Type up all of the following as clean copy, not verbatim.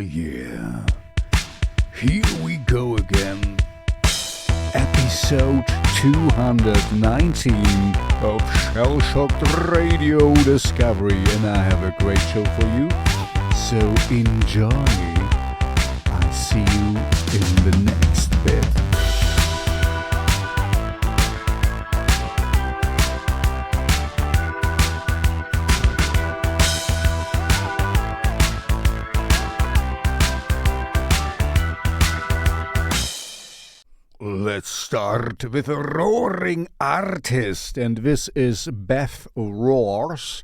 Hell yeah. Here we go again. Episode 219 of Shellshocked Radio Discovery, and I have a great show for you. So enjoy. I'll see you in the next bit. Let's start with a roaring artist, and this is Beth Roars.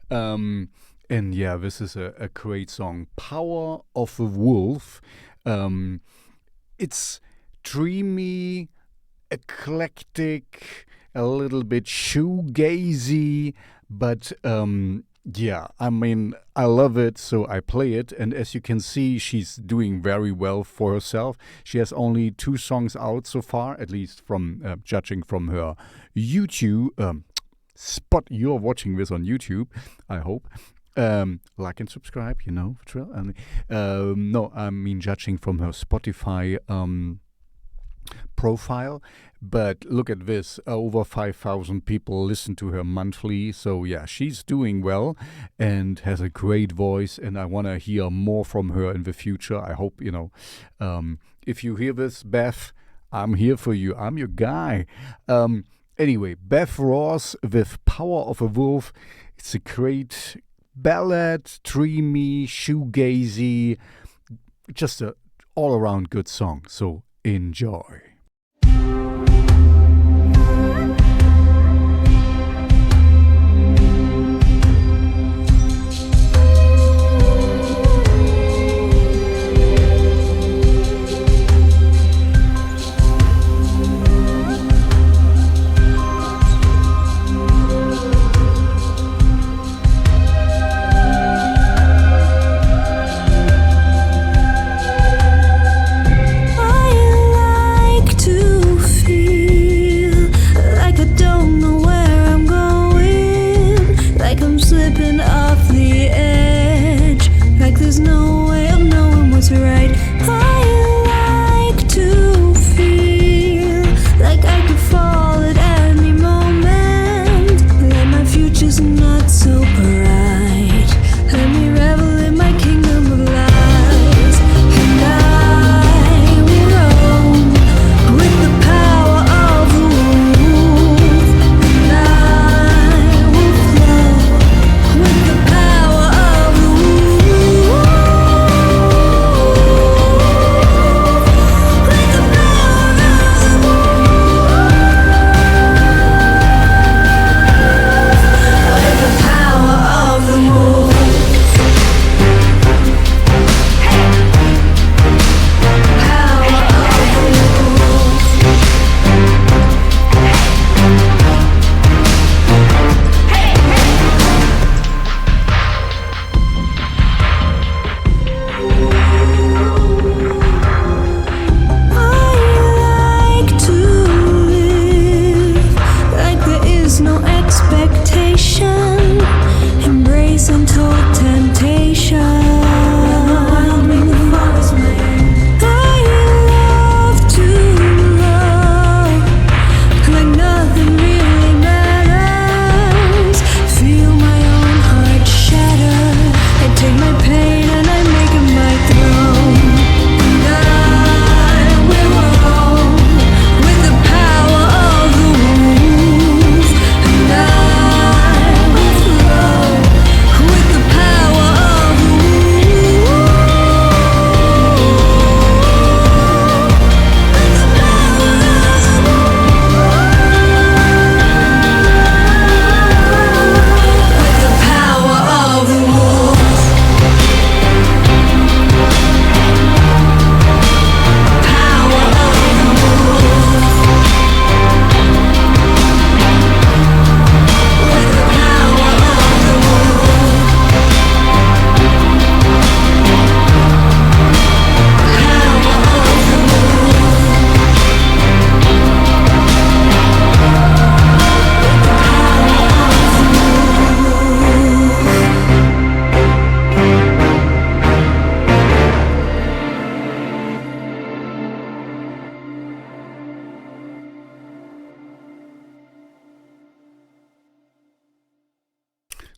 And yeah, this is a great song, Power of a Wolf. It's dreamy, eclectic, a little bit shoegazy, but yeah, I mean, I love it, so I play it. And as you can see, she's doing very well for herself. She has only 2 songs out so far, at least from judging from her YouTube spot. You're watching this on YouTube, I hope. Like and subscribe, you know, drill. No, I mean judging from her Spotify profile. But look at this, over 5,000 people listen to her monthly. So yeah, she's doing well and has a great voice, and I want to hear more from her in the future. I hope, you know, if you hear this, Beth, I'm here for you. I'm your guy. Anyway, Beth Roars with Power of a Wolf. It's a great ballad, dreamy, shoegazy, just a all-around good song. So enjoy. I like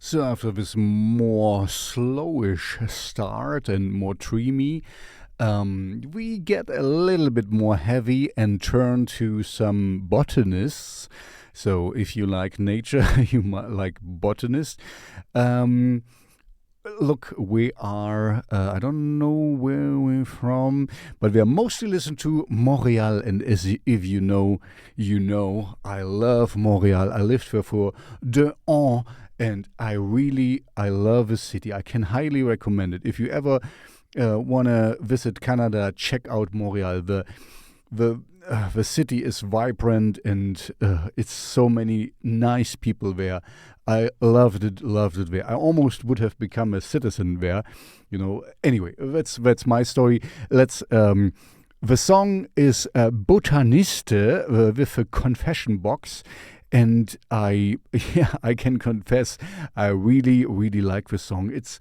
So after this more slowish start and more dreamy, we get a little bit more heavy and turn to some botanists. So if you like nature, you might like botanists. Look, we are, I don't know where we're from, but we are mostly listened to Montreal. And if you know, you know, I love Montreal. I lived there for 2 ans, and I love the city. I can highly recommend it. If you ever want to visit Canada, check out Montreal. The city is vibrant, and it's so many nice people there. I loved it there. I almost would have become a citizen there, you know. Anyway, that's my story. Let's. The song is Botaniste with a confession box, and I can confess I really like the song. It's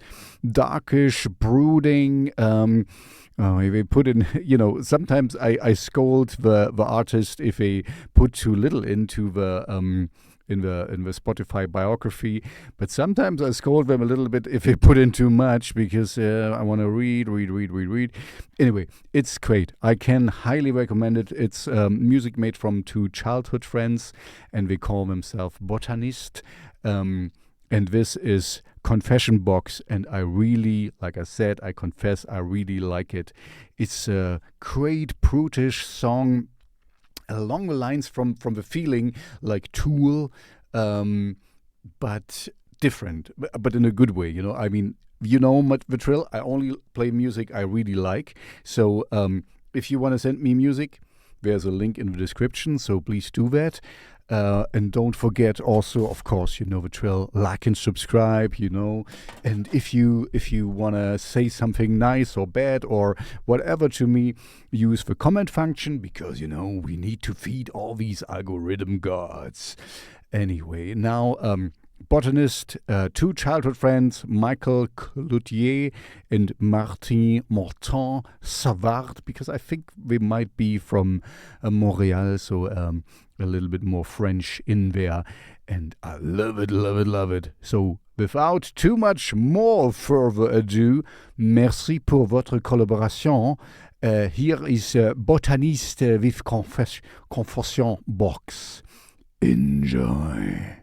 darkish, brooding. They put in, you know, sometimes I scold the artist if they put too little into the in the Spotify biography, but sometimes I scold them a little bit if they put in too much, because I want to read. Anyway, it's great. I can highly recommend it. It's music made from 2 childhood friends, and they call themselves botaniste. And this is Confession Box, and I really, like I said, I confess I really like it. It's a great brutish song, along the lines from the feeling like Tool, but different, but in a good way, you know. I mean, you know, the drill, I only play music I really like. So if you want to send me music, there's a link in the description, so please do that. And don't forget also, of course, you know the drill, like and subscribe, you know. And if you want to say something nice or bad or whatever to me, use the comment function, because, you know, we need to feed all these algorithm gods. Anyway, now, botanist, 2 childhood friends, Michael Cloutier and Martin Morton Savard, because I think they might be from Montreal, so a little bit more French in there, and I love it. So without too much more further ado, merci pour votre collaboration. Here is Botaniste with Confession Box. Enjoy.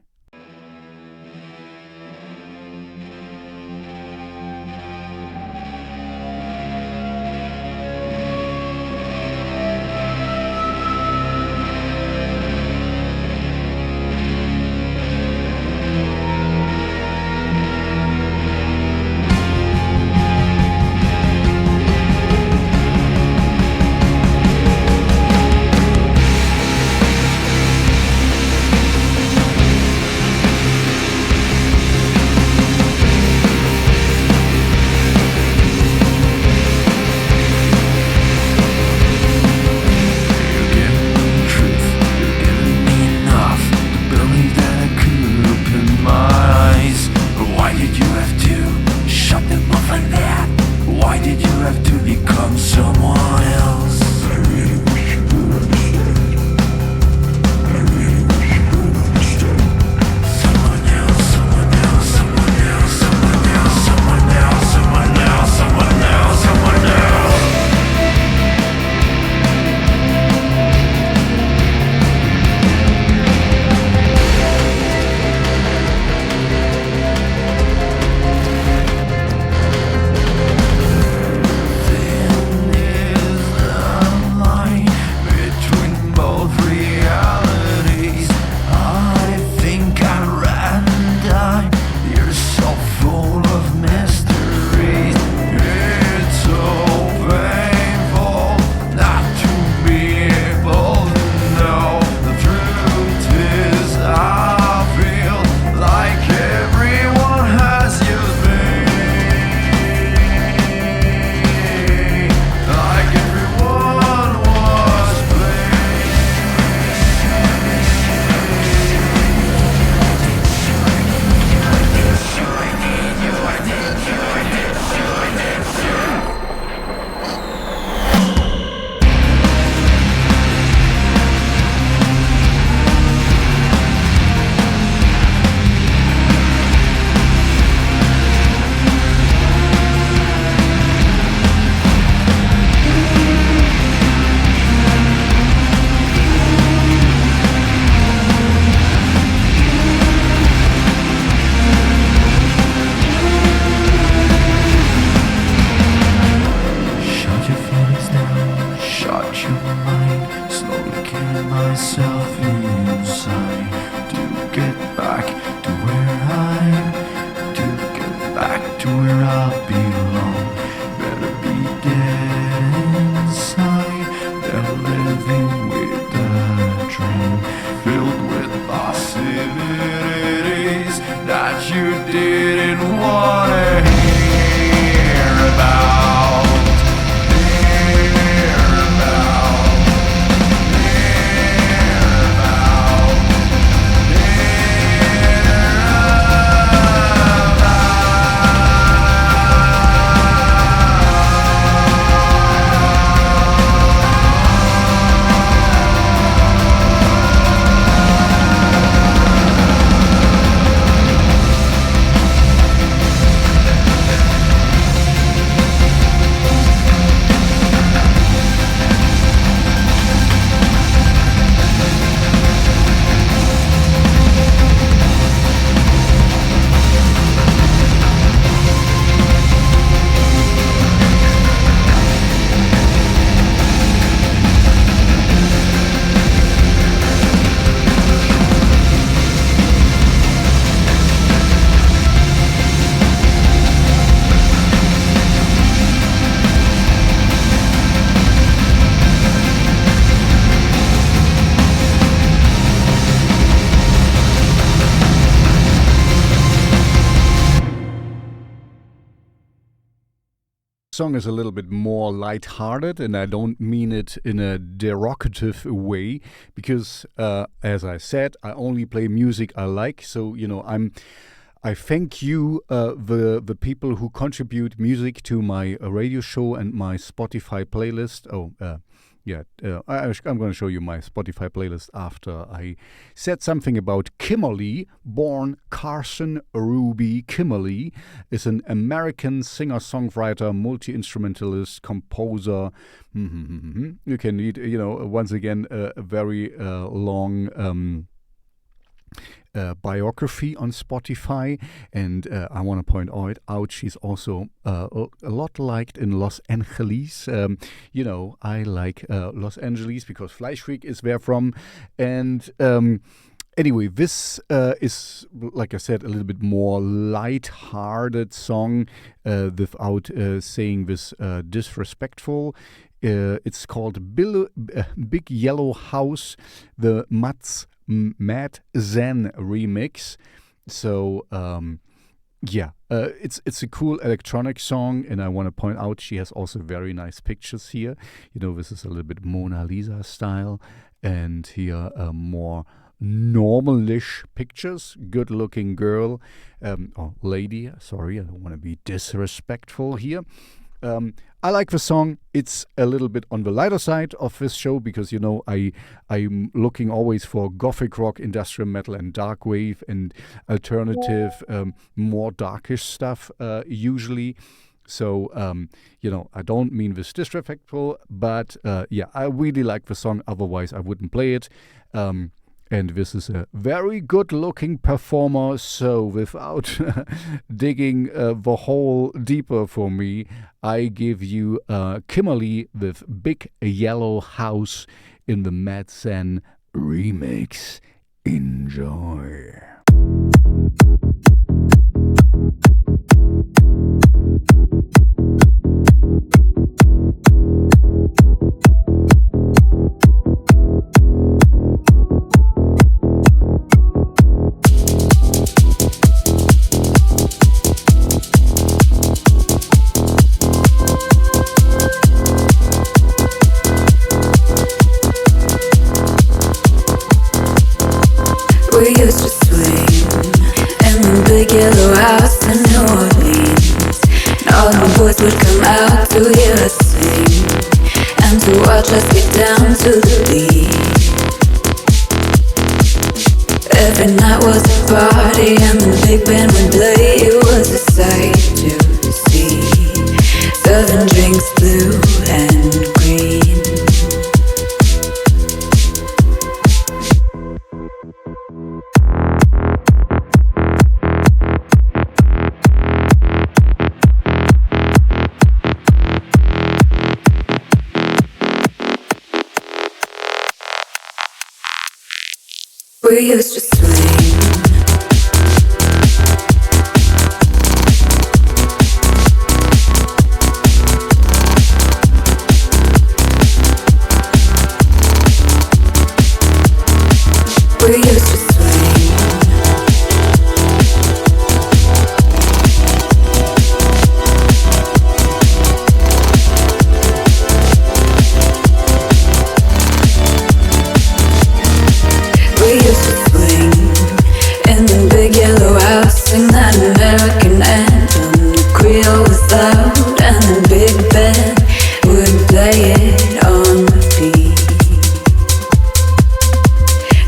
Song is a little bit more light-hearted, and I don't mean it in a derogative way, because as I said, I only play music I like. So I thank you, the people who contribute music to my radio show and my Spotify playlist. I'm going to show you my Spotify playlist after I said something about KIMMERLY. Born Carson Ruby KIMMERLY is an American singer-songwriter, multi-instrumentalist, composer. You can read, once again, a very long biography on Spotify, and I want to point out she's also a lot liked in Los Angeles. I like Los Angeles because Fleischfreak is where from, and anyway, this is, like I said, a little bit more light-hearted song without saying this disrespectful. It's called Big Yellow House, the MadZen remix. So it's a cool electronic song, and I want to point out she has also very nice pictures here. This is a little bit Mona Lisa style, and here more normalish pictures. Good looking girl, or lady, sorry, I don't want to be disrespectful here. I like the song. It's a little bit on the lighter side of this show because, I'm looking always for gothic rock, industrial metal, and darkwave and alternative, more darkish stuff usually. So, I don't mean this disrespectful, but I really like the song. Otherwise, I wouldn't play it. And this is a very good-looking performer, so without digging the hole deeper for me, I give you KIMMERLY with Big Yellow House in the MadZen remix. Enjoy. We used to swing in the big yellow house in New Orleans, and all the boys would come out to hear us sing and to watch us get down to the beat. Every night was a party and the big band would play. It was a sight to see, serving drinks blue and green. We used to swing. We used to swing. We used to swing in the big yellow house, sing that American anthem. The Creole was loud and the big band would play it on repeat.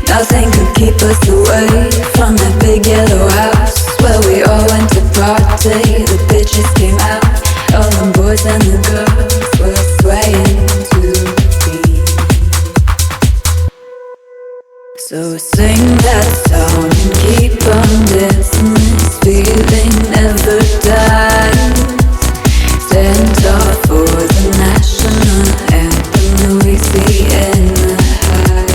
Nothing could keep us away from that big yellow house where we all went to party. The bitches came out, all the boys and the girls were swaying to the beat. So sing that song and keep on dancing. This feeling never dies. Stand tall for the national anthem, Louisiana high.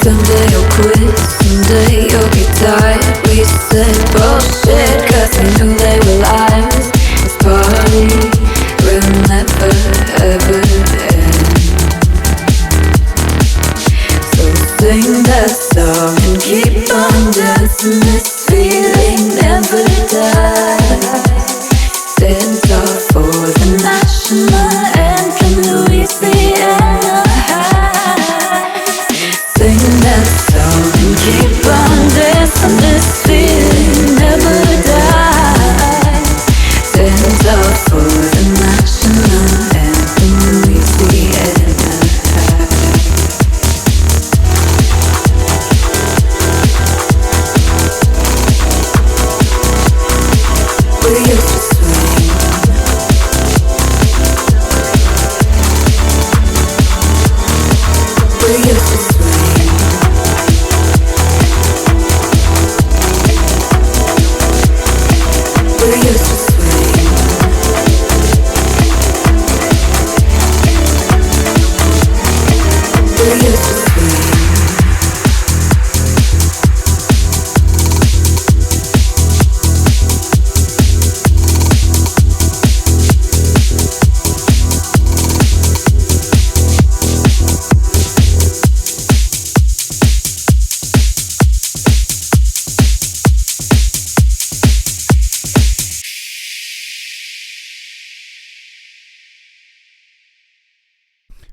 Someday I'll quit.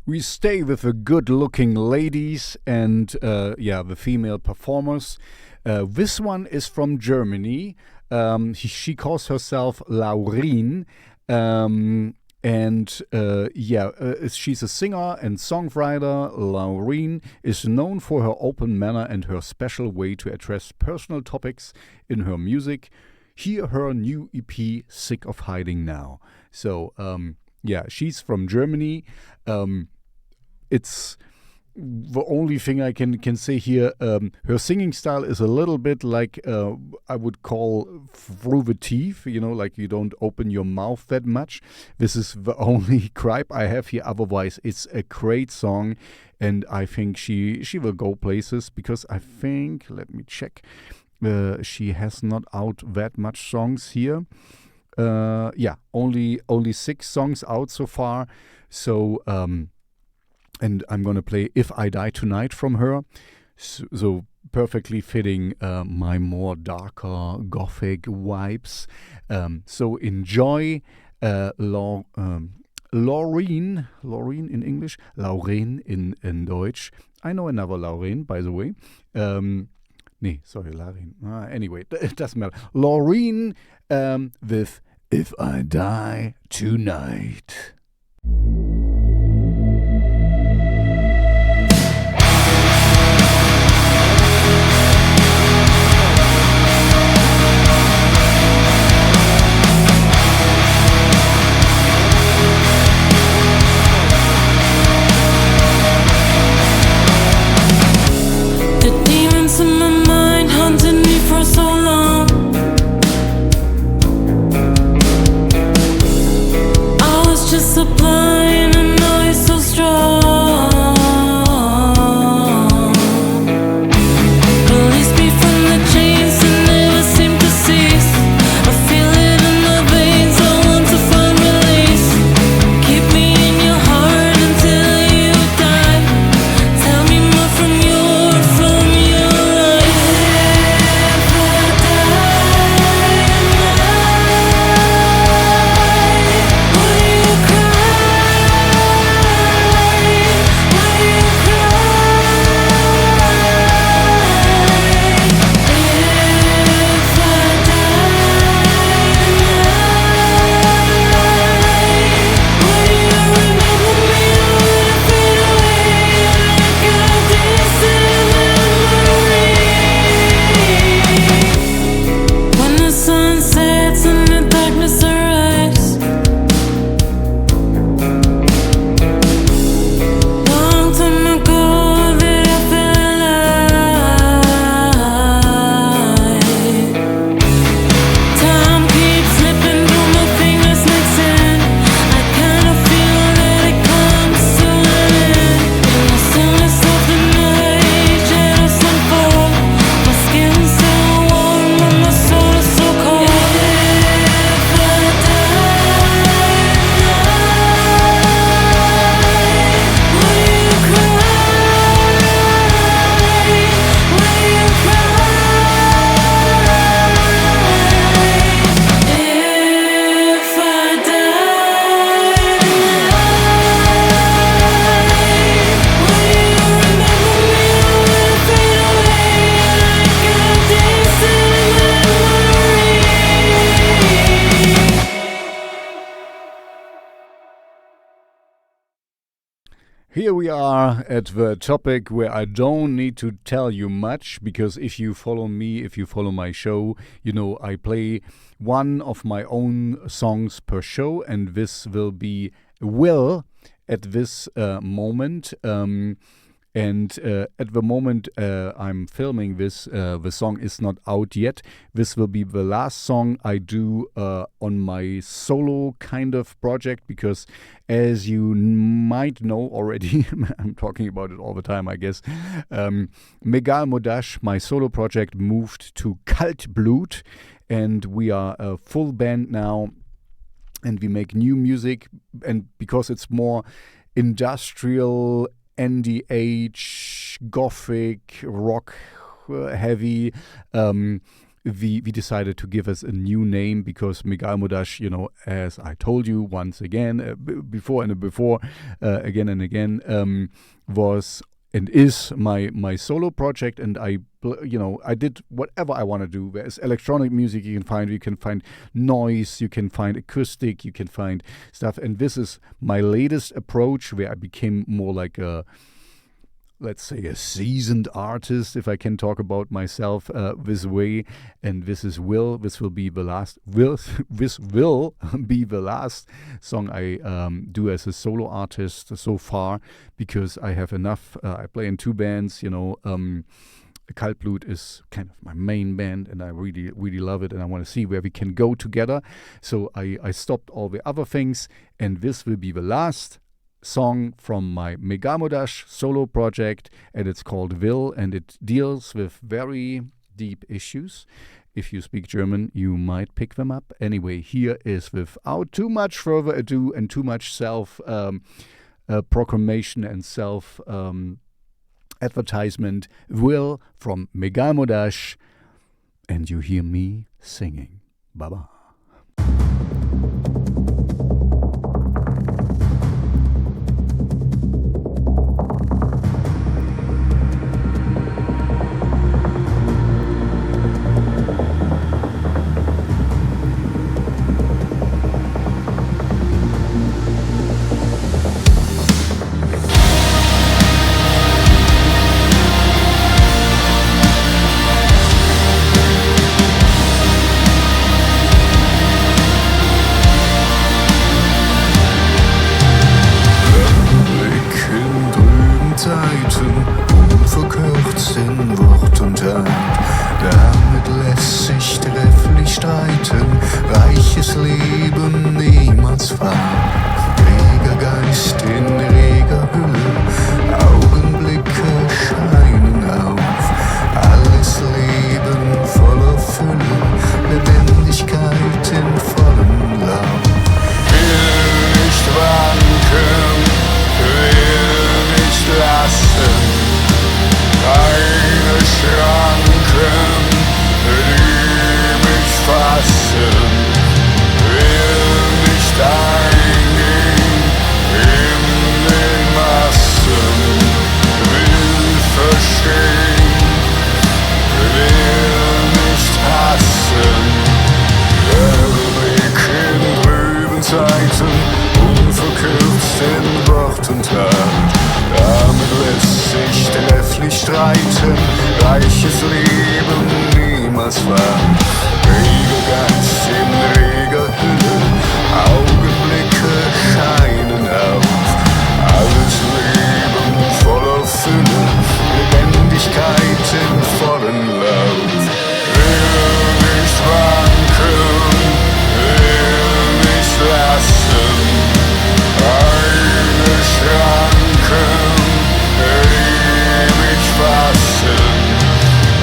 We stay with the good-looking ladies and the female performers. This one is from Germany. She calls herself Laureen. She's a singer and songwriter. Laureen is known for her open manner and her special way to address personal topics in her music. Hear her new EP, Sick of Hiding Now. So, she's from Germany. It's the only thing I can say here. Her singing style is a little bit like I would call through the teeth, like you don't open your mouth that much. This is the only gripe I have here. Otherwise, it's a great song, and I think she will go places because I think, let me check, she has not out that much songs here. Only 6 songs out so far. So, and I'm going to play If I Die Tonight from her. So perfectly fitting my more darker gothic vibes. So enjoy Laureen in English, Laureen in Deutsch. I know another Laureen, by the way. Laureen. Anyway, it doesn't matter. Laureen with If I Die Tonight. Just Here we are at the topic where I don't need to tell you much, because if you follow me, if you follow my show, you know I play one of my own songs per show, and this will be Will at this moment. And at the moment I'm filming this, the song is not out yet. This will be the last song I do on my solo kind of project, because as you might know already, I'm talking about it all the time, I guess, Megalmodas, my solo project, moved to Kaltblut, and we are a full band now, and we make new music, and because it's more industrial, NDH, gothic, rock, heavy, we decided to give us a new name, because Megalmodas, you know, as I told you once again, before and again and again, was and is my solo project, and I did whatever I want to do. There's electronic music you can find noise, you can find acoustic, you can find stuff, and this is my latest approach, where I became more like a, let's say, a seasoned artist, if I can talk about myself this way. And this is this will be the last song I do as a solo artist so far, because I have enough. I play in two bands, you know. Kaltblut is kind of my main band, and I really, really love it, and I want to see where we can go together. So I stopped all the other things, and this will be the last song from my Megalmodas solo project, and it's called Will, and it deals with very deep issues. If you speak German, you might pick them up. Anyway, here is, without too much further ado and too much self proclamation and self advertisement, Will from Megalmodas, and you hear me singing. Bye-bye.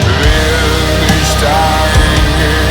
Will nicht eingehen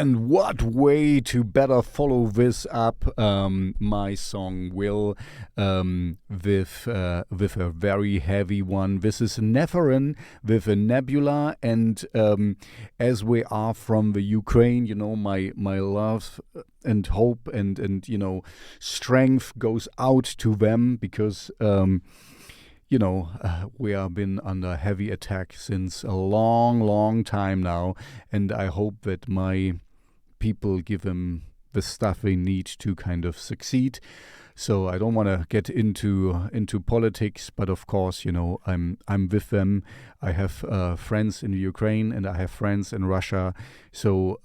And what way to better follow this up? My song will with a very heavy one. This is Netheren with a Nebula, and as we are from the Ukraine, my love and hope and strength goes out to them, because we have been under heavy attack since a long time now, and I hope that my people give them the stuff they need to kind of succeed. So I don't want to get into politics, but of course, I'm with them. I have friends in the Ukraine and I have friends in Russia. So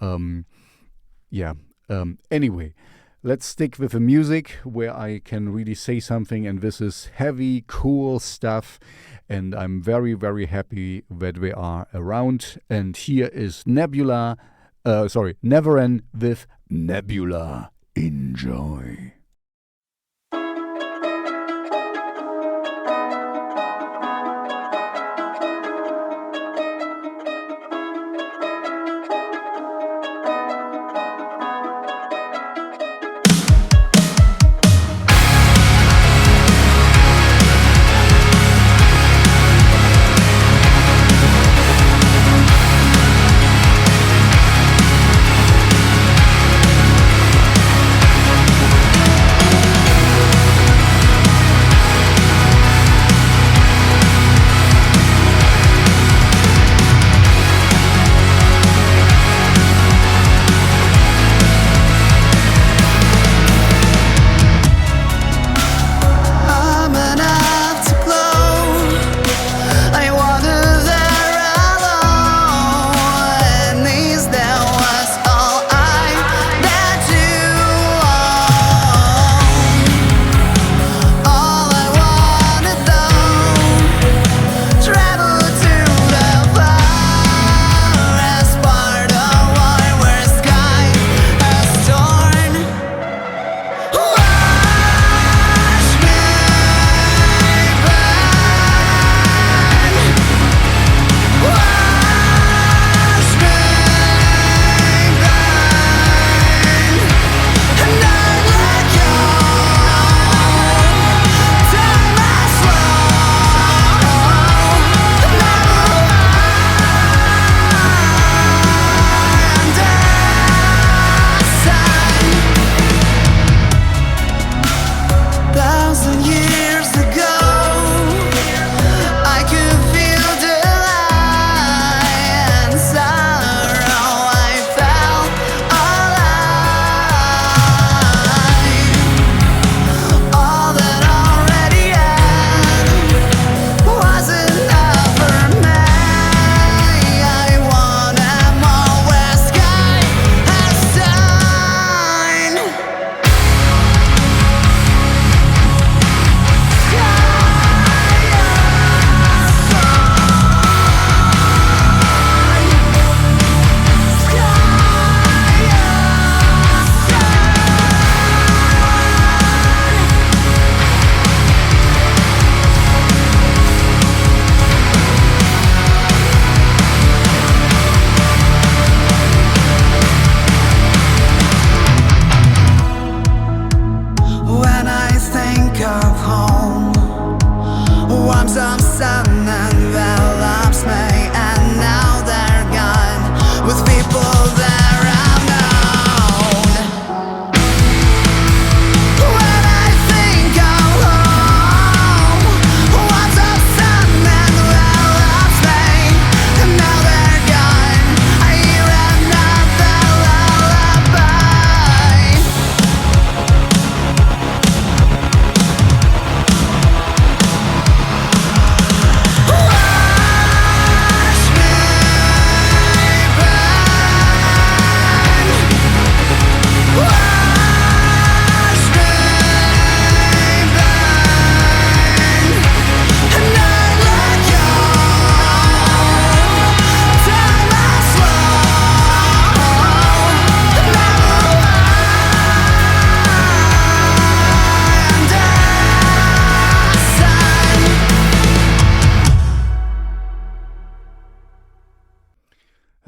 anyway. Let's stick with the music where I can really say something, and this is heavy, cool stuff, and I'm very, very happy that we are around. And here is Netheren with Nebula. Enjoy. Nebula.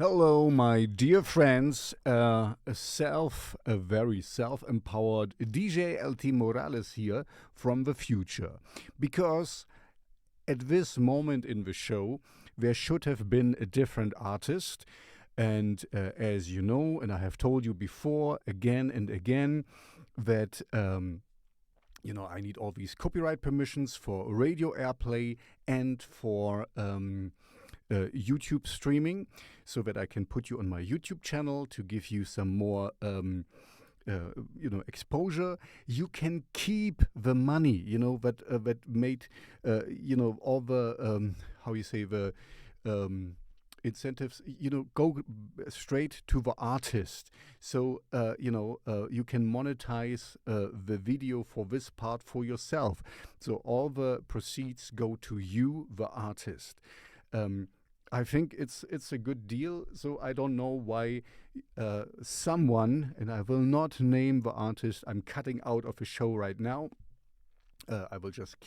Hello, my dear friends. A very self-empowered DJ LT Morales here from the future. Because at this moment in the show, there should have been a different artist. And as you know, and I have told you before, again and again, that I need all these copyright permissions for radio airplay and for YouTube streaming, so that I can put you on my YouTube channel to give you some more exposure. You can keep the money, that made all the incentives, go straight to the artist. So, you can monetize the video for this part for yourself. So all the proceeds go to you, the artist. I think it's a good deal. So I don't know why someone, and I will not name the artist, I'm cutting out of a show right now. I will just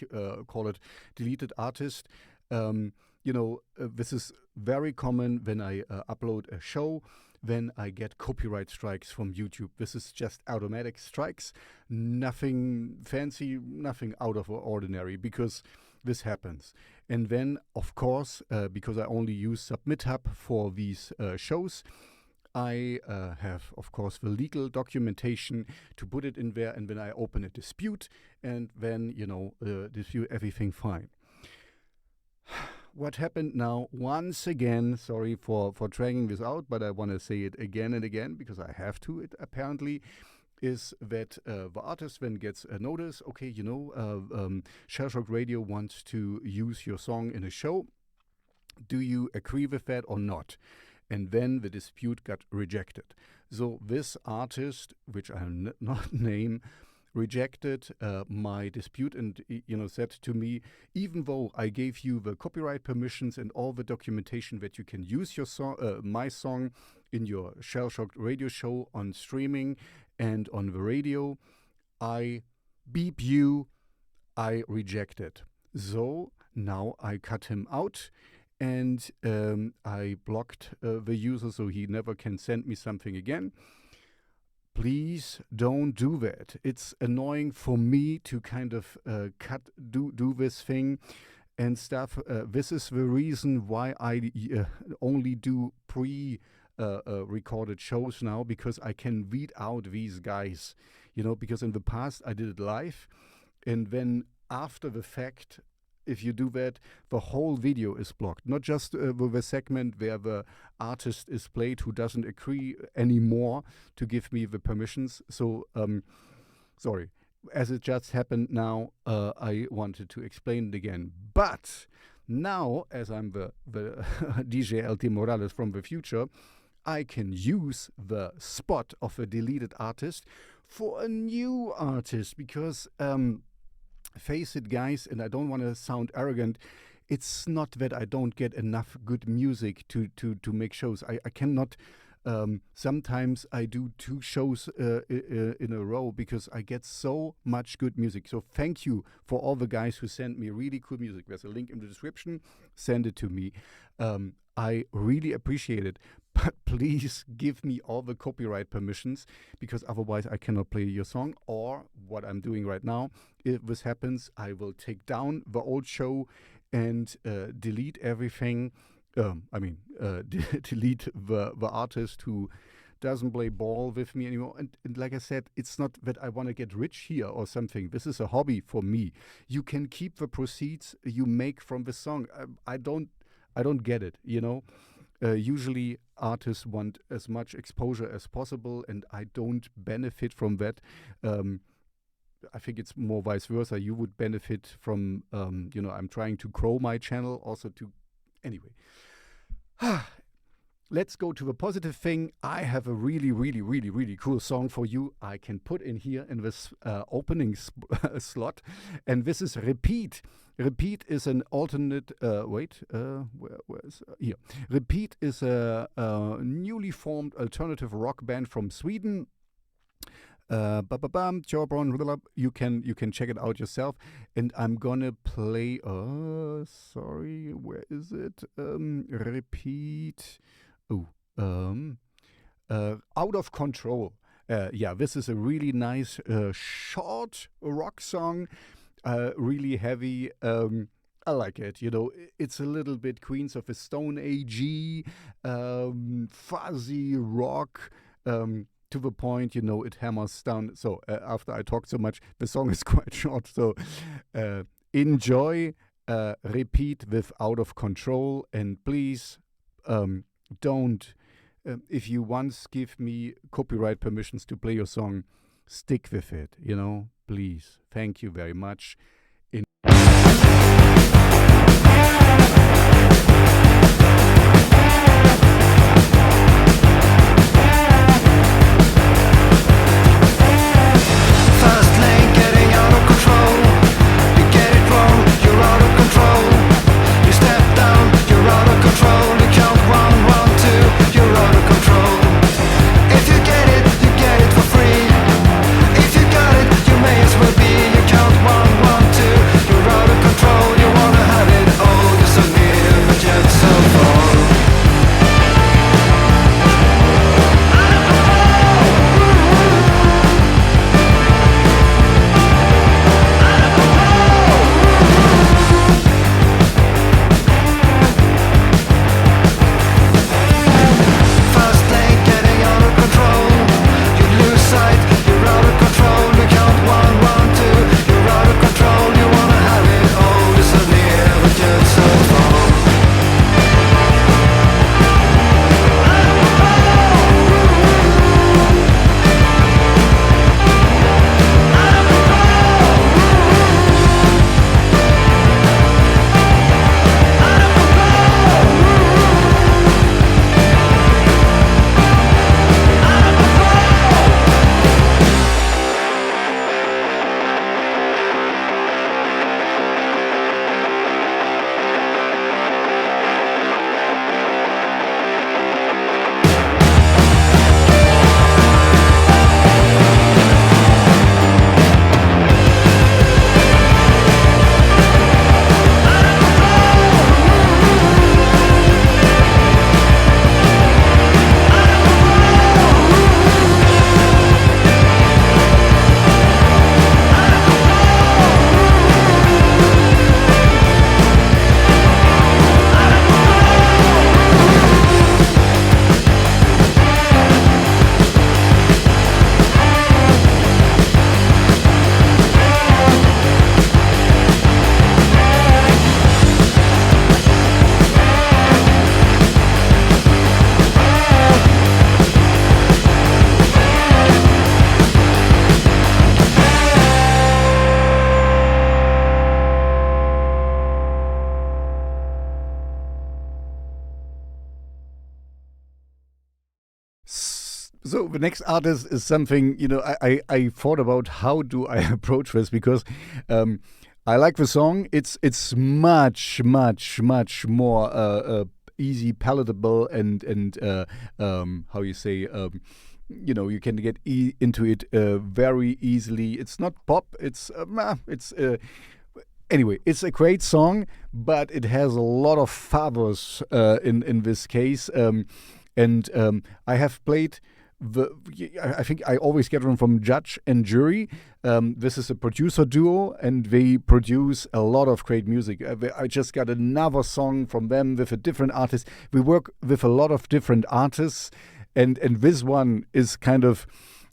call it deleted artist. This is very common when I upload a show, when I get copyright strikes from YouTube. This is just automatic strikes, nothing fancy, nothing out of the ordinary, because this happens. And then, of course, because I only use SubmitHub for these shows, I have, of course, the legal documentation to put it in there, and then I open a dispute, and then, dispute everything fine. What happened now, once again, sorry for dragging this out, but I want to say it again and again, because I have to, it apparently, is that the artist then gets a notice, okay, Shellshocked Radio wants to use your song in a show. Do you agree with that or not? And then the dispute got rejected. So this artist, which I'll not name, rejected my dispute and said to me, even though I gave you the copyright permissions and all the documentation that you can use your song, my song, in your Shellshocked Radio show on streaming and on the radio, I beep you, I reject it. So now I cut him out, and I blocked the user so he never can send me something again. Please don't do that. It's annoying for me to kind of do this thing and stuff. This is the reason why I only do recorded shows now, because I can weed out these guys, because in the past I did it live, and then after the fact, if you do that, the whole video is blocked. Not just the segment where the artist is played who doesn't agree anymore to give me the permissions. So, sorry. As it just happened now, I wanted to explain it again. But now, as I'm the DJ LT Morales from the future, I can use the spot of a deleted artist for a new artist, because face it, guys, and I don't want to sound arrogant, it's not that I don't get enough good music to make shows. I cannot, sometimes I do 2 shows in a row because I get so much good music. So thank you for all the guys who send me really cool music. There's a link in the description. Send it to me. I really appreciate it. But please give me all the copyright permissions, because otherwise I cannot play your song. Or what I'm doing right now, if this happens, I will take down the old show and delete everything. Delete the artist who doesn't play ball with me anymore. And like I said, it's not that I want to get rich here or something. This is a hobby for me. You can keep the proceeds you make from the song. I don't get it, Usually artists want as much exposure as possible, and I don't benefit from that. I think it's more vice versa. You would benefit from, I'm trying to grow my channel also to, anyway. Let's go to the positive thing. I have a really, really, really, really cool song for you. I can put in here in this opening slot, and this is Repeat. Repeat is an alternate. Where is here? Repeat is a newly formed alternative rock band from Sweden. You can check it out yourself, and I'm gonna play. Sorry, where is it? Repeat. Oh, Out of Control. This is a really nice short rock song, really heavy. I like it. It's a little bit Queens of the Stone Age, fuzzy rock. To the point, it hammers down. So after I talked so much, the song is quite short. So enjoy, repeat with Out of Control, and please don't. If you once give me copyright permissions to play your song, stick with it, please. Thank you very much. Fast lane getting out of control. You get it wrong, you're out of control. You step down, you're out of control. You count 1, 1, 2, you're out of control. If you get it for free. If you got it, you may as well be. You count 1, 1, 2, you're out of control. You wanna have it all, you're so near, but yet so far. So the next artist is something, I thought about how do I approach this, because I like the song. It's much, much, much more easy, palatable, and how you say, you can get into it very easily. It's not pop. Anyway, it's a great song, but it has a lot of favors in this case. And I have played I think I always get them from Judge and Jury. This is a producer duo, and they produce a lot of great music. I just got another song from them with a different artist. We work with a lot of different artists, and this one is kind of,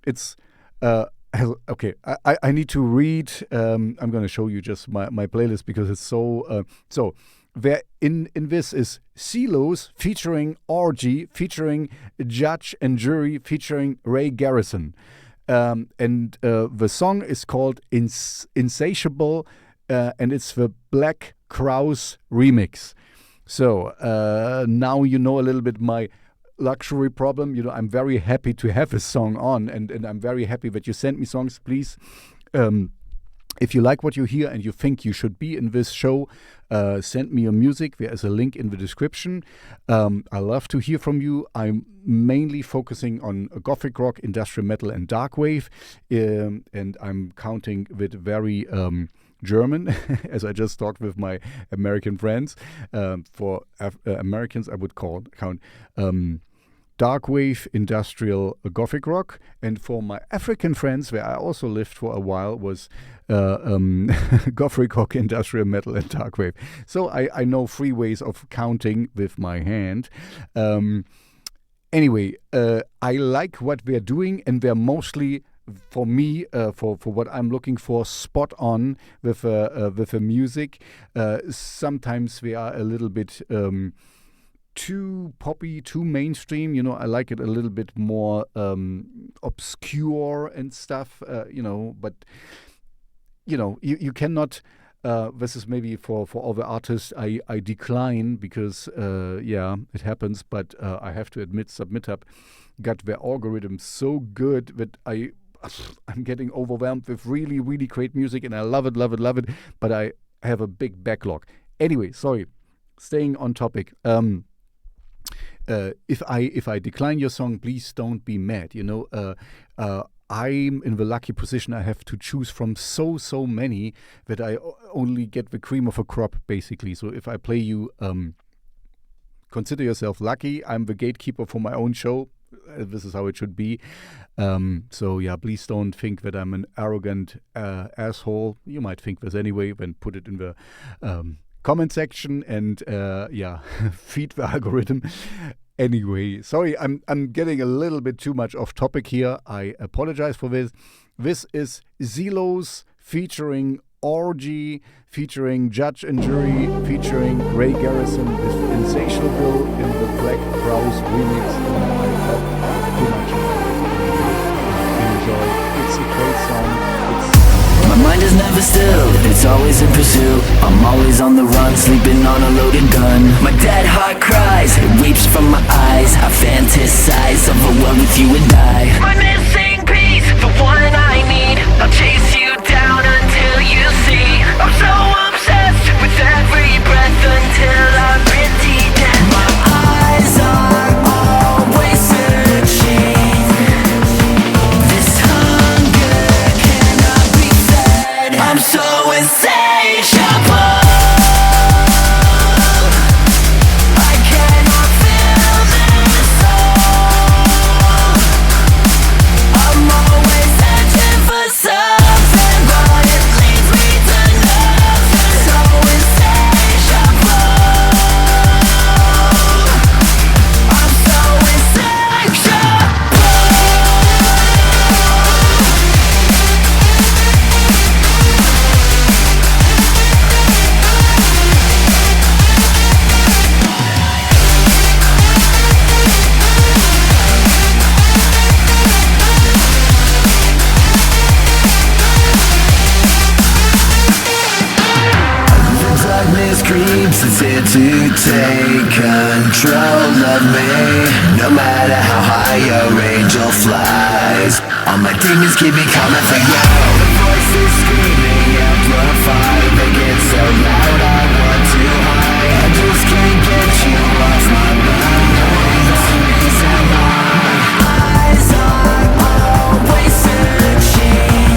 it's okay. I need to read. I'm going to show you just my playlist because it's so There in this is CROWZ featuring Orgy, featuring Judge and Jury, featuring Garrison. And the song is called Insatiable, and it's the Black CROWZ remix. So now you know a little bit my luxury problem. I'm very happy to have this song on, and I'm very happy that you sent me songs. Please, if you like what you hear and you think you should be in this show, send me your music. There is a link in the description. I love to hear from you. I'm mainly focusing on gothic rock, industrial metal, and darkwave, and I'm counting with very German, as I just talked with my American friends. For Americans, I would count Darkwave, industrial, gothic rock. And for my African friends, where I also lived for a while, was gothic rock, industrial metal, and darkwave. So I know 3 ways of counting with my hand. Anyway, I like what we're doing, and we're mostly, for me, for what I'm looking for, spot on with the music. Sometimes we are a little bit too poppy, too mainstream. I like it a little bit more obscure and stuff. But you cannot. This is maybe for other artists I decline because it happens, but I have to admit Submit-Up got their algorithm so good that I'm getting overwhelmed with really, really great music, and I love it, but I have a big backlog. Anyway, sorry, staying on topic. If I decline your song, please don't be mad. I'm in the lucky position I have to choose from so many that I only get the cream of a crop, basically. So if I play you, consider yourself lucky. I'm the gatekeeper for my own show. This is how it should be. Please don't think that I'm an arrogant asshole. You might think this anyway, then put it in the comment section and feed the algorithm. Anyway, sorry, I'm getting a little bit too much off topic here. I apologize for this. This is Zelos featuring Orgy, featuring Judge and Jury, featuring Ray Garrison with Insatiable in the Black CROWZ remix. I hope too much. Enjoy. It's a great song. My mind is never still, it's always in pursuit. I'm always on the run, sleeping on a loaded gun. My dead heart cries, it weeps from my eyes. I fantasize of a world with you and I. My missing piece, the one I need. I'll chase you down until you see. I'm so obsessed with every breath until I'm pretty dead. My eyes are always searching. I'm so insatiable. I cannot feel this soul. I'm always searching for something, but it leads me to nothing. So insatiable. I'm so insatiable. Creeps, it's here to take control of me. No matter how high your angel flies, all my demons keep me coming for you. The voices screaming, amplified, they get so loud I want to hide. I just can't get you off my mind. My eyes are always searching.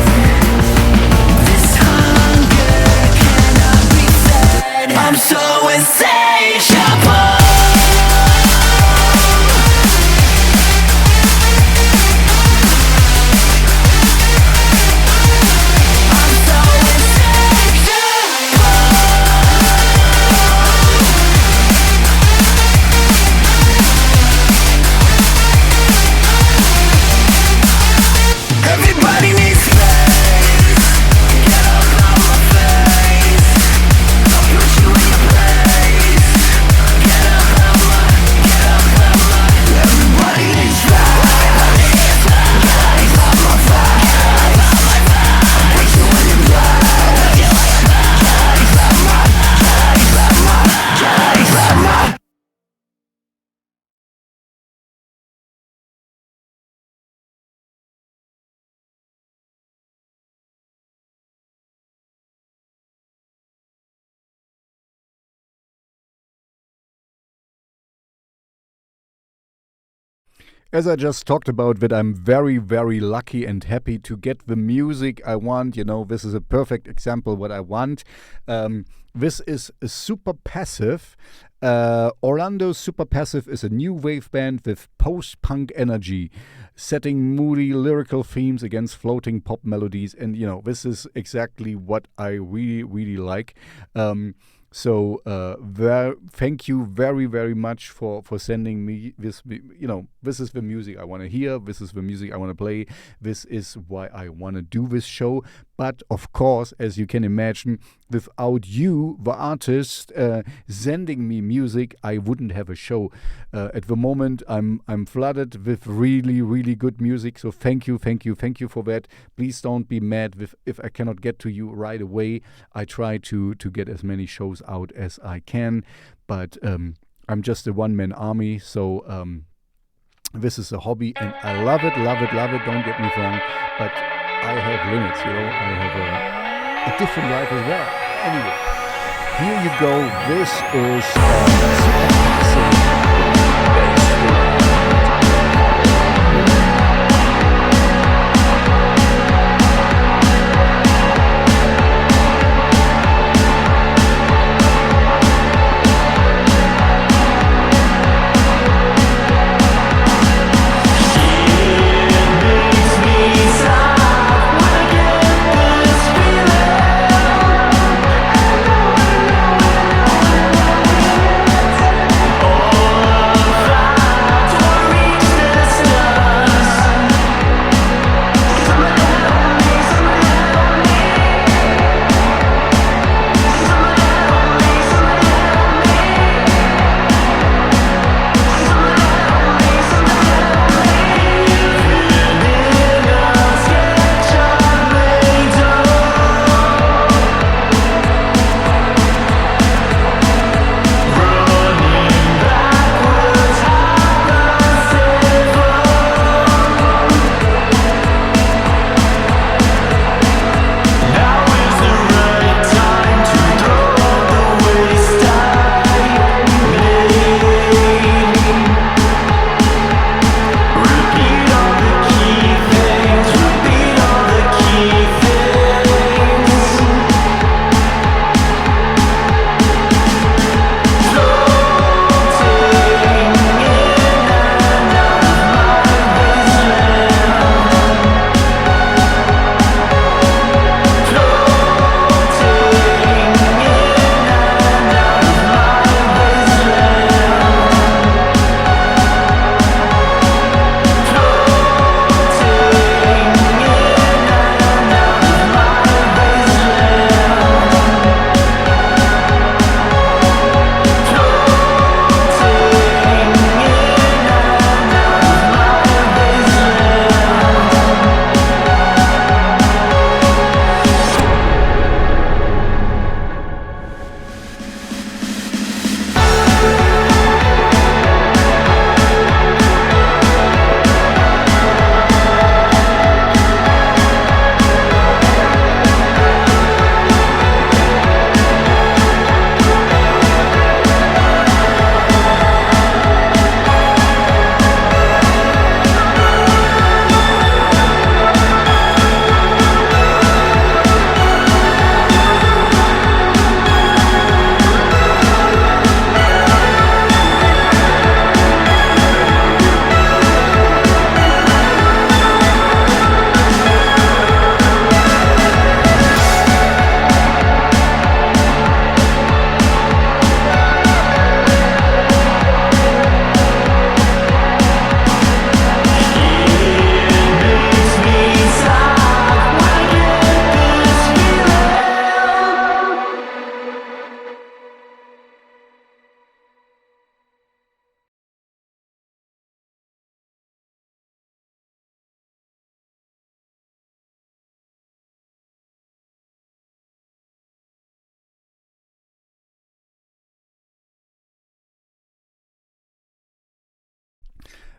This hunger cannot be fed. I'm so insatiable. As I just talked about, that I'm very, very lucky and happy to get the music I want. This is a perfect example what I want. This is super passive. Orlando Superpassive is a new wave band with post-punk energy, setting moody lyrical themes against floating pop melodies. And, this is exactly what I really, really like. So thank you very, very much for sending me this. This is the music I want to hear. This is the music I want to play. This is why I want to do this show. But of course, as you can imagine, without you, the artist, sending me music, I wouldn't have a show. At the moment, I'm flooded with really, really good music. So thank you for that. Please don't be mad if I cannot get to you right away. I try to get as many shows out as I can, but I'm just a one-man army. So this is a hobby, and I love it. Don't get me wrong, but I have limits, I have a different life as well. Anyway, here you go. This is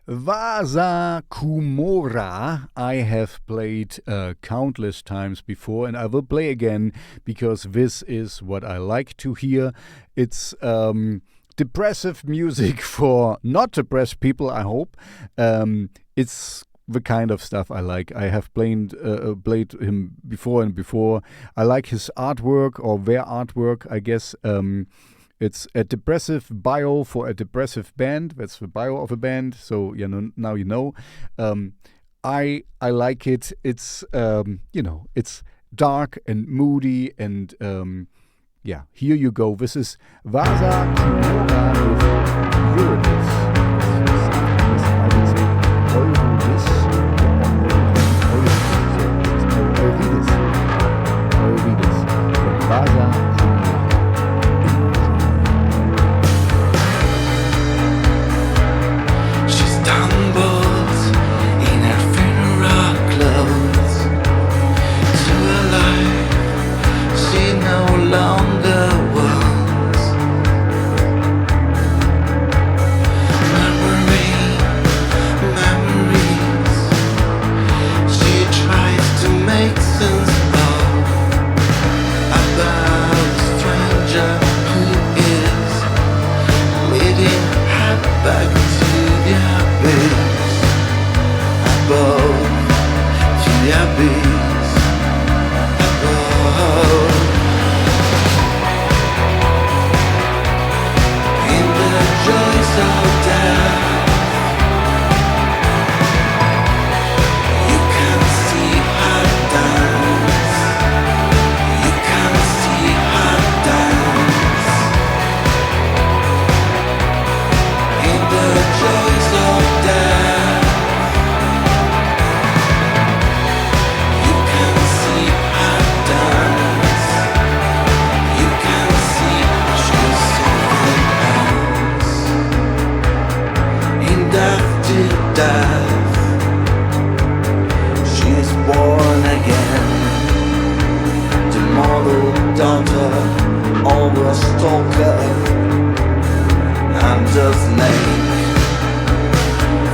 Vasa Kumora I have played countless times before, and I will play again because this is what I like to hear. It's depressive music for not depressed people, I hope. It's the kind of stuff I like. I have played him before and before. I like his artwork, or their artwork, I guess. It's a depressive bio for a depressive band. That's the bio of a band. So now you know. I like it. It's it's dark and moody and here you go. This is Vasa Kumora with Eurydice. I would say Eurydice. Eurydice. Vasa Kumora. She stumbles in her funeral clothes to a life she no longer wants. Memories she tries to make sense of, about a stranger who is leading her back to the abyss, above to the abyss, above. In the joys of death, you can see her dance. You can see her dance. In the joys of death, you can see her dance. You can see she's something else. In death to death, she's born again. The model daughter of a stalker and a snake,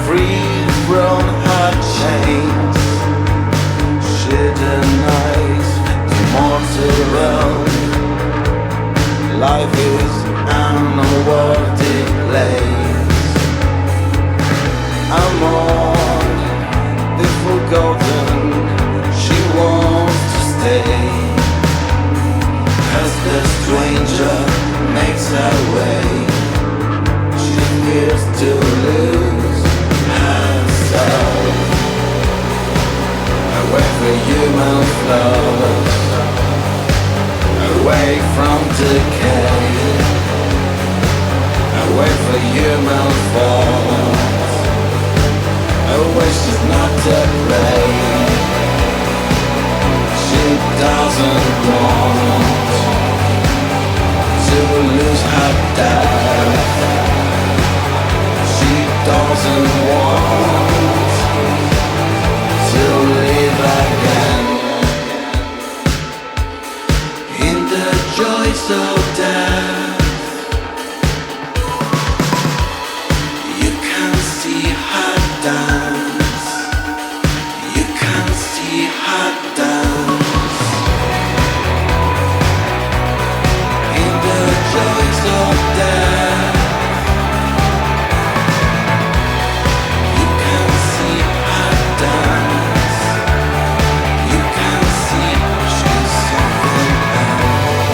free from her chains. She denies the mortal realm. Life is an unworthy place. Among the forgotten, she wants to stay. As the stranger makes her way, she fears to lose herself. Away from human flaws, away from decay, away from human faults. Away, she's not to play. She doesn't want to lose her dad. She doesn't want to live again. In the joys of death, you can see her dance. You can see her dance. In the joys of death, you can see her dance. You can see she's something else.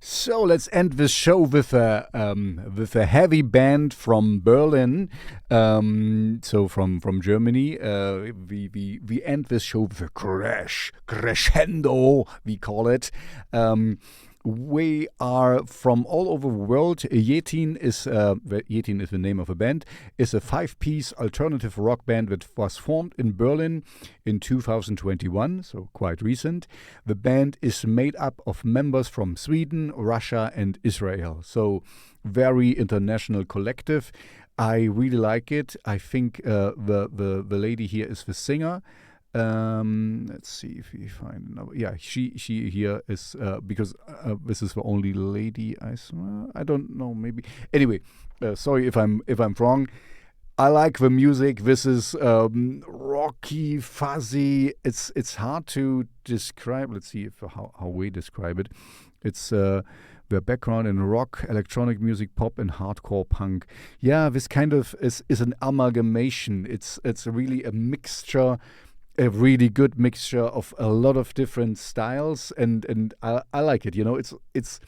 So let's end this show with a heavy band from Berlin. So from Germany. We end this show with a crescendo, we call it. We are from all over the world. Yetin is the name of a band. Is a 5-piece alternative rock band that was formed in Berlin in 2021, so quite recent. The band is made up of members from Sweden, Russia, and Israel. So very international collective. I really like it. I think the lady here is the singer. Let's see if we find another. Yeah, she here is because this is the only lady I don't know, maybe. Anyway, sorry if I'm wrong. I like the music. This is rocky, fuzzy. It's hard to describe. Let's see how we describe it. It's the background in rock, electronic music, pop, and hardcore punk. Yeah, this kind of is an amalgamation. It's really a mixture. A really good mixture of a lot of different styles, and I like it. You know, it's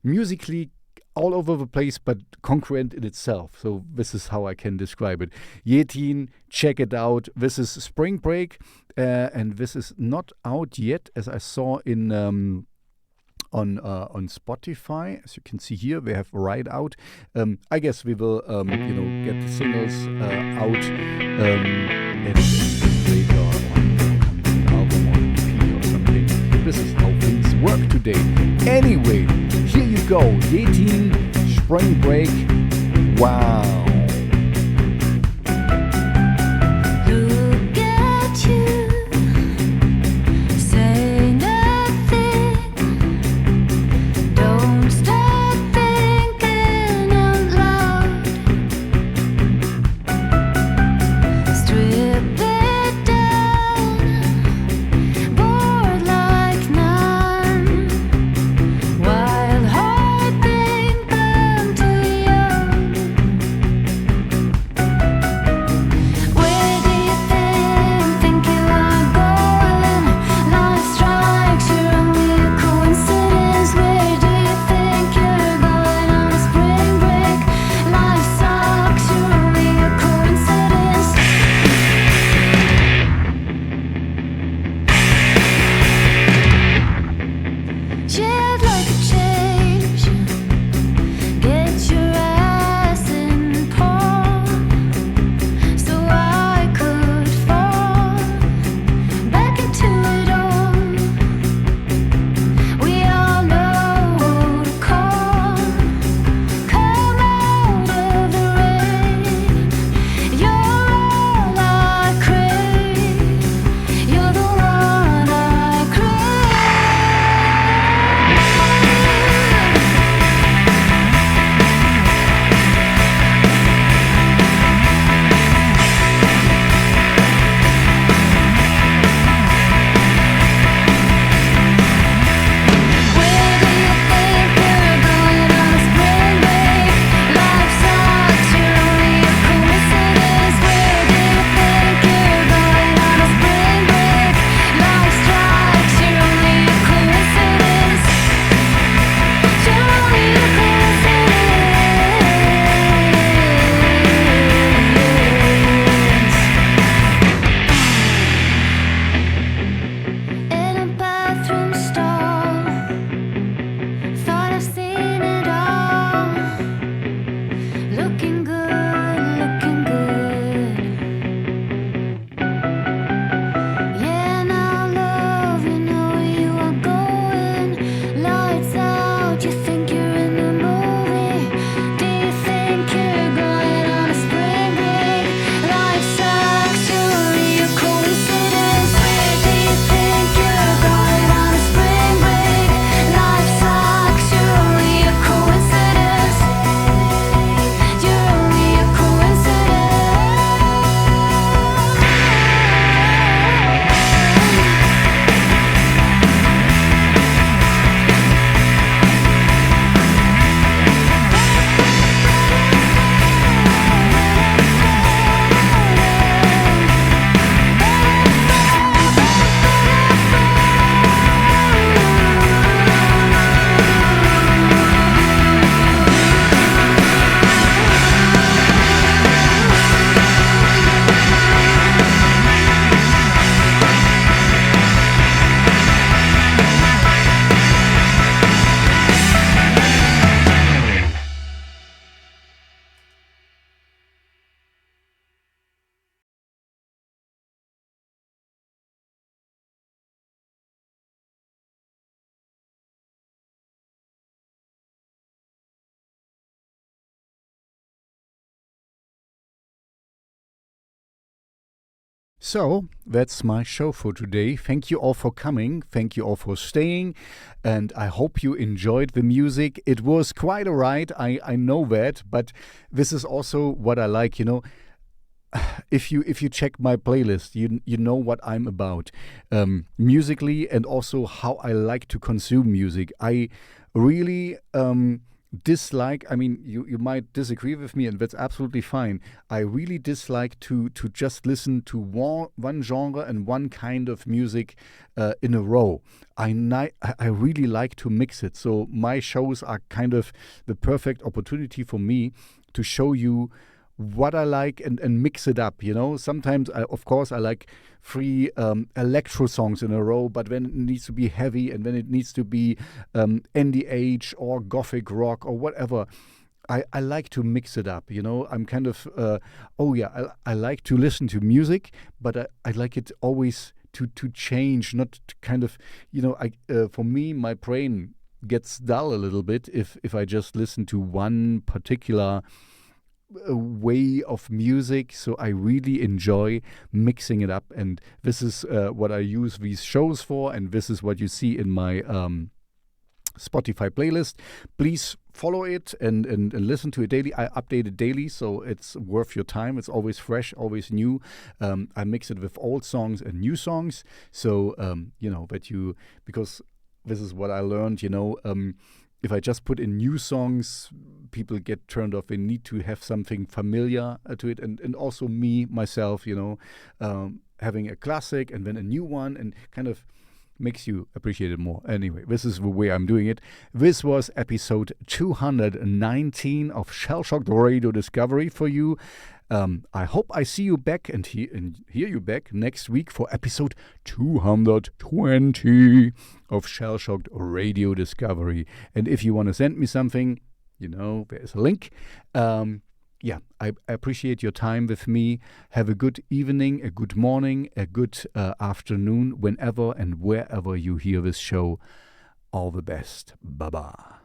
musically all over the place, but congruent in itself. So this is how I can describe it. Yetin, check it out. This is Spring Break, and this is not out yet, as I saw in on Spotify. As you can see here, they have Ride Out. I guess we will get the singles out and later on album on EP or something. This is how things work today. Anyway, here you go. Yetin, Spring Break. Wow. Look at you, say nothing, don't stop thinking out loud, strip it down, bored like none, wild heart think I'm too young. So that's my show for today. Thank you all for coming. Thank you all for staying. And I hope you enjoyed the music. It was quite a ride. I know that. But this is also what I like, you know. If you check my playlist, you know what I'm about musically, and also how I like to consume music. I really dislike, I mean, you might disagree with me, and that's absolutely fine. I really dislike to just listen to one genre and one kind of music in a row. I really like to mix it. So my shows are kind of the perfect opportunity for me to show you what I like and mix it up, you know. Sometimes, of course, I like 3 electro songs in a row, but when it needs to be heavy and when it needs to be NDH or gothic rock or whatever, I like to mix it up, you know. I'm kind of, I like to listen to music, but I like it always to change, not to kind of, you know, for me, my brain gets dull a little bit if I just listen to one particular way of music. So I really enjoy mixing it up, and this is what I use these shows for, and this is what you see in my Spotify playlist. Please follow it and listen to it daily. I update it daily, so it's worth your time. It's always fresh, always new. I mix it with old songs and new songs, so you know, because this is what I learned, you know. If I just put in new songs, people get turned off. They need to have something familiar to it. And also myself, you know, having a classic and then a new one, and kind of makes you appreciate it more. Anyway, this is the way I'm doing it. This was episode 219 of Shellshocked Radio Discovery for you. I hope I see you back and hear you back next week for episode 220 of Shellshocked Radio Discovery. And if you want to send me something, you know, there's a link. I appreciate your time with me. Have a good evening, a good morning, a good afternoon, whenever and wherever you hear this show. All the best. Bye-bye.